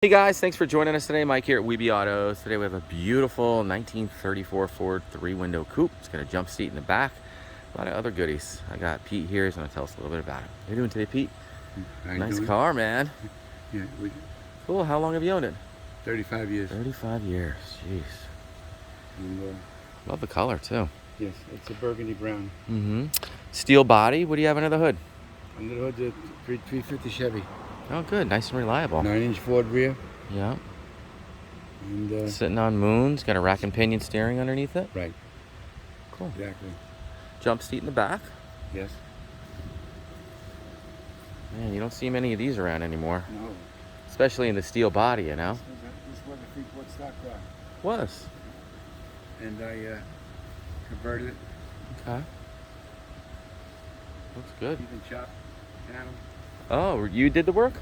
Hey guys, thanks for joining us today. Mike here at Weeby Autos. Today we have a beautiful 1934 Ford 3-window coupe. It's got a jump seat in the back. A lot of other goodies. I got Pete here. He's going to tell us a little bit about it. How you doing today, Pete? Nice car, man. Yeah, Cool. How long have you owned it? 35 years. 35 years. Jeez. And, Love the color too. yes, it's a burgundy brown. Steel body. What do you have under the hood? Under the hood, the 350 Chevy. Oh, good. Nice and reliable. 9-inch Ford rear. Yeah. And Sitting on moons. Got a rack and pinion steering underneath it. right, Cool. exactly. Jump seat in the back. Yes. Man, you don't see many of these around anymore. No. Especially in the steel body, you know? This was a 3-quart stock car, Was. and I converted it. Okay. Looks good. Even chopped panel, Oh, you did the work?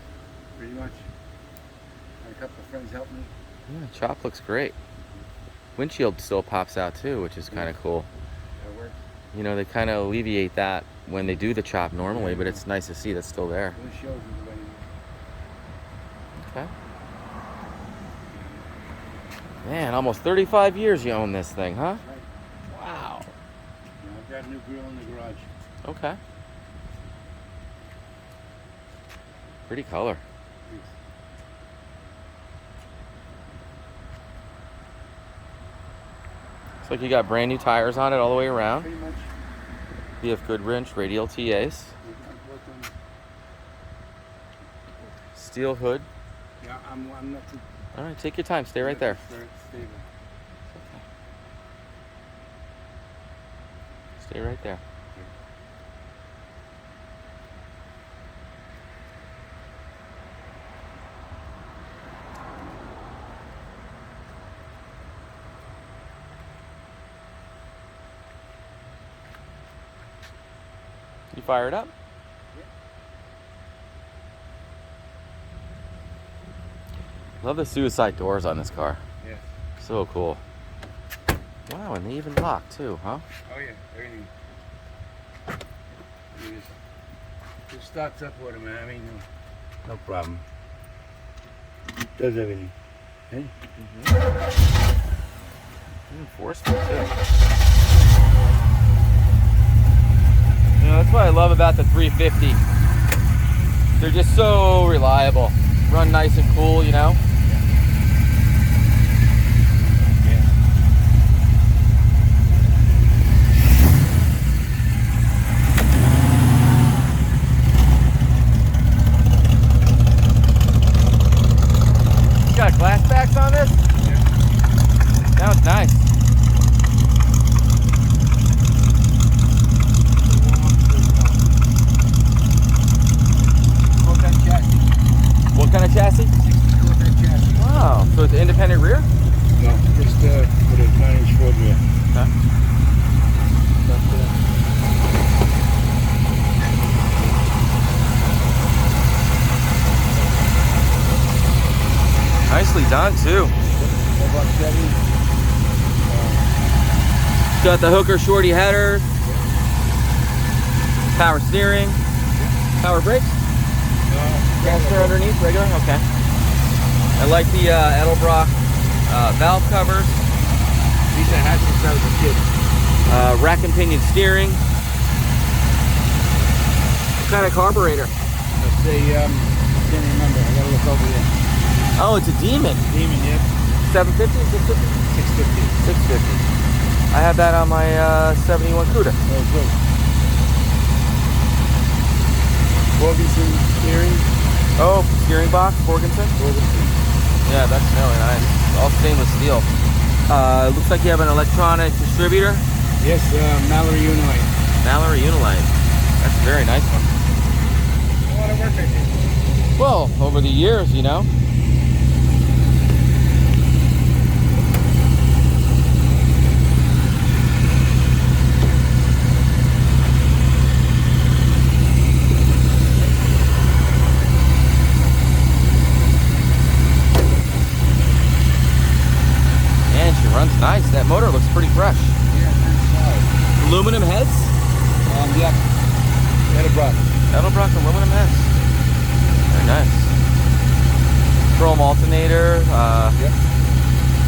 pretty much. Had a couple of friends help me. Yeah, chop looks great. Windshield still pops out too, which is kind of cool. That worked. You know, they kind of alleviate that when they do the chop normally, but it's nice to see that's still there. Really shows you the way. Okay. Man, almost 35 years you own this thing, huh? Right. Wow. Yeah, I've got a new grill in the garage. Okay. Pretty color. Thanks. Looks like you got brand new tires on it all the way around. Pretty much. We have Goodrich Radial TAs. I've worked on. Steel hood. Yeah, I'm not too. All right, take your time. Stay right there. Very stable. Stay right there. You fire it up? Love the suicide doors on this car. Yes. So cool. Wow, and they even lock too, huh? Oh yeah, everything. You just starts up automatic. I mean, no problem. Does everything. Hey? Enforcement too. You know, that's what I love about the 350. They're just so reliable. Run nice and cool, you know? You got glass backs on this? Yeah. Sounds nice. What kind of chassis? 64-bed chassis. Wow, so it's an independent rear? No, just with a 9-inch Ford rear. Okay. Nicely done too. Chevy. Got the hooker Shortie header, power steering, power brakes, caster underneath, regular, okay. I like the Edelbrock valve covers, These I had since I was a kid. rack and pinion steering. What kind of carburetor? That's a, can't remember. I gotta look over there. Oh, it's a Demon. Demon, yeah. 750, 650? 650. 650. I have that on my 71 Coupe. Oh, good. Borgesen steering. Oh, steering box, Borgesen? Borgesen. Yeah, that's really nice. All stainless steel. Looks like you have an electronic distributor. Yes, Mallory Unilite. Mallory Unilite. That's a very nice one. A lot of work I did. Well, over the years, you know. Man, she runs nice. That motor looks pretty fresh. Yeah, very solid. Aluminum heads? Yeah. Edelbrock. Edelbrock aluminum heads. Very nice. Chrome alternator. Yep.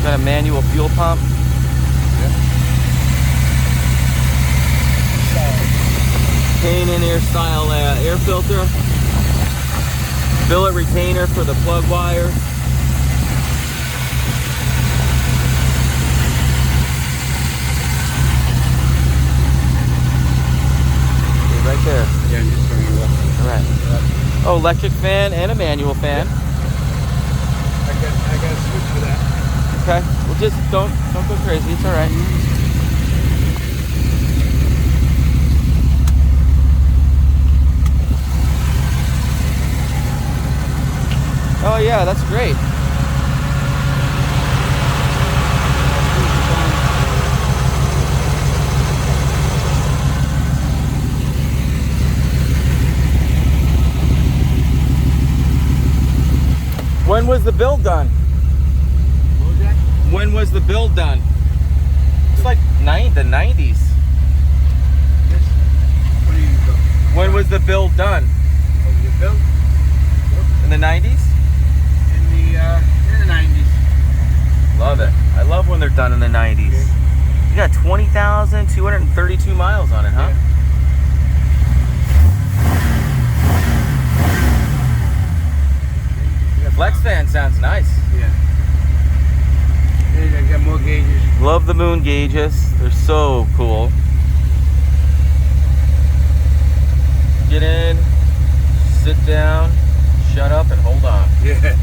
Got a manual fuel pump. Yep. K&N Style Air Filter. Billet retainer for the plug wires. Right there. Yeah, just turning it off. All right. Yep. Oh, electric fan and a manual fan. Yep. I got a switch for that. Okay. Well, just don't go crazy. It's all right. Oh yeah, that's great. When was the build done? What was that? When was the build done? It's like the 90s. This? What do you go? When was the build done? Oh, the build? In the 90s? In the 90s. Love it. I love when they're done in the 90s. Yeah. You got 20,232 miles on it, huh? Yeah. Flex fan sounds nice. Yeah. I got more gauges. Love the moon gauges. They're so cool. Get in, sit down, shut up, and hold on. Yeah.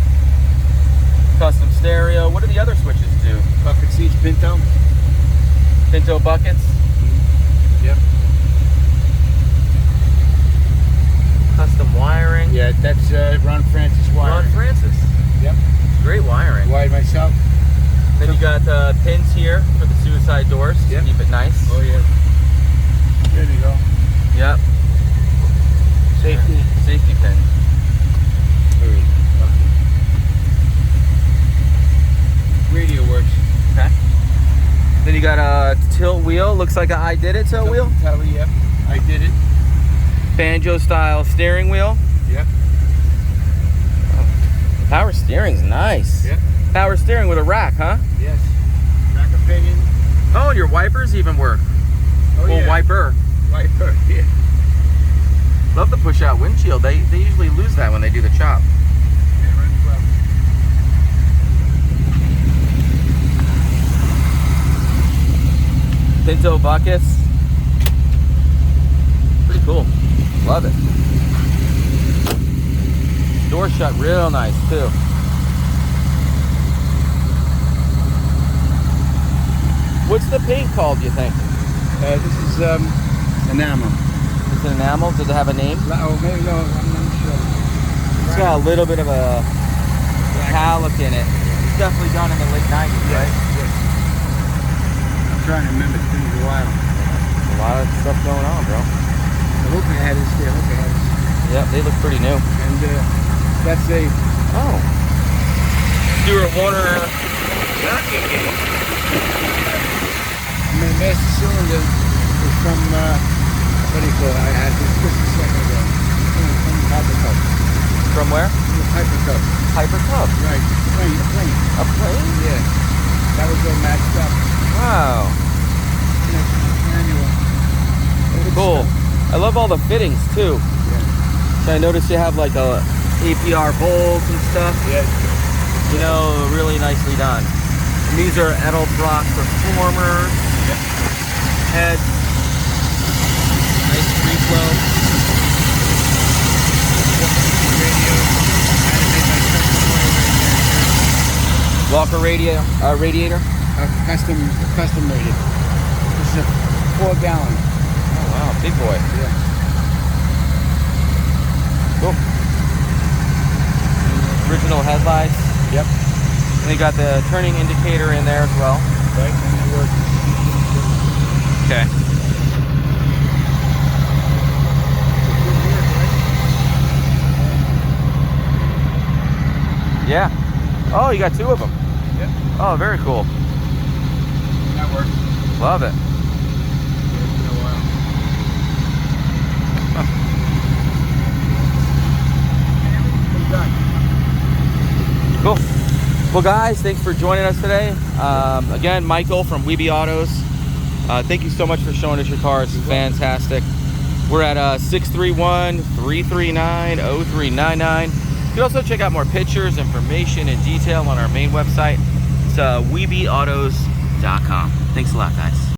Custom stereo. What do the other switches do? Bucket seats, Pinto. Pinto buckets. Yep. Custom wiring. Yeah, that's Ron Francis wiring. Ron Francis. Yep. Great wiring. Wired myself. Then you got pins here for the suicide doors to Yep. keep it nice. Oh yeah. There you go. Yep. Safety. Safety pin. Radio works. Okay. Then you got a tilt wheel. Looks like a Ididit tilt wheel. Tele, yep. I did it. Banjo style steering wheel. Yep. Power steering's nice. Yep. Power steering with a rack, huh? Yes. Rack of Pinion. Oh, and your wipers even work. Oh Well, yeah. wiper. Wiper. Yeah. Love the push out windshield. They usually lose that when they do the chop. Yeah, runs well. Pinto buckets. Pretty cool. Love it. Door shut real nice too. What's the paint called, you think? This is enamel. It's an enamel. Does it have a name? Oh, maybe no. I'm not sure. It's got a little bit of a metallic in it. It's definitely done in the late 90s, right? Yes. I'm trying to remember. It's been a while. A lot of stuff going on, bro. The hook I had is there. Hook I had is. Yep, they look pretty new. And that's a Oh. Stewart Warner. locking gauge. I mean, master cylinder is from, what do you call it? I had this just a second ago. From Piper Cup. From where? From the Piper Cup. Piper Cub. Right. Plane. A plane. A plane? Yeah. That was all matched up. Wow. Manual. Cool. I love all the fittings too. Yeah. So I noticed you have like a APR bolts and stuff. Yeah. You know, really nicely done. And these are Edelbrock Performers. Yep. Heads. Nice free flow. Radio. I had to make my custom oil radiator. Walker radiator. Custom rated. This is a 4-gallon. Oh wow, big boy. Yeah. Cool. Original headlights. Yep. And you got the turning indicator in there as well. Right. And it works. Okay. Yeah. Oh, you got 2 of them. Yep. Oh, very cool. That works. Love it. It's been a while. Everything's been done. Cool. Well, guys, thanks for joining us today. Again, Michael from Weeby Autos. Thank you so much for showing us your car. It's fantastic. We're at 631-339-0399. You can also check out more pictures, information, and detail on our main website. It's weebyautos.com. Thanks a lot, guys.